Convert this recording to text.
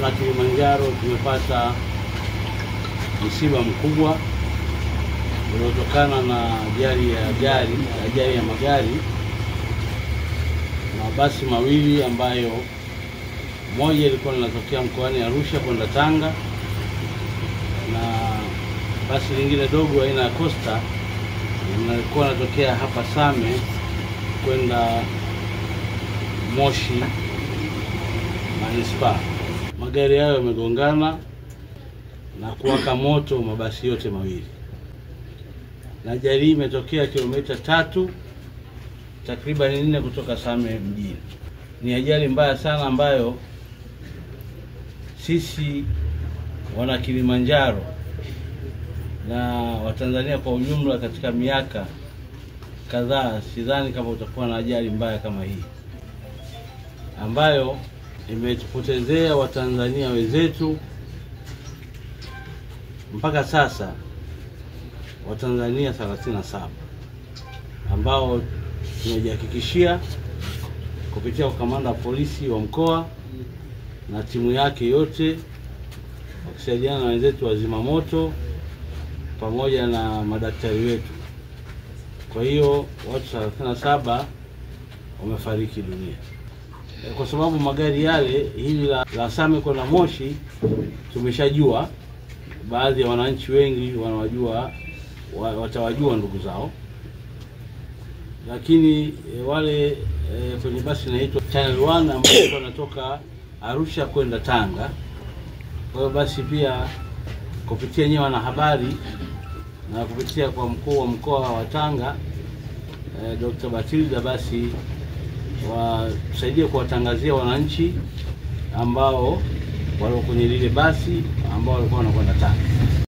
wana Kilimanjaro tumepata msiba mkubwa uliotokana na ajali ya magari na mabasi mawili ambayo moja ilikuwa linatokea mkoani Arusha kwenda Tanga na basi lingine dogo aina ya Costa lilikuwa linatokea hapa Same kwenda Moshi Manispaa. Magari hayo yamegongana na kuwaka moto mabasi yote mawili. Na ajali imetokea kilomita 3 takriban 4 kutoka Same mjini. Ni ajali mbaya sana ambayo sisi wana Kilimanjaro na Watanzania kwa ujumla katika miaka kadhaa sidhani kama utakuwa na ajali mbaya kama hii ambayo imetupotezea Watanzania wenzetu. Mpaka sasa Watanzania 37 ambao tumejihakikishia kupitia kamanda wa polisi wa mkoa na timu yake yote wakisaidiana na wenzetu wa zimamoto pamoja na madaktari wetu. Kwa hiyo watu 37 wamefariki dunia. Kwa sababu magari yale hili la Same kwenda Moshi tumeshajua, baadhi ya wananchi wengi wanawajua, watawajua ndugu zao. Lakini wale kwenye basi inaitwa Channel 1 ambao wanatoka Arusha kwenda Tanga. Kwa hiyo basi pia kupitia nyewe wanahabari na kupitia kwa mkuu wa mkoa wa Tanga Dr. Batilda, basi wasaidie kuwatangazia wananchi ambao walikuwa kwenye lile basi ambao walikuwa wanakwenda Tanga.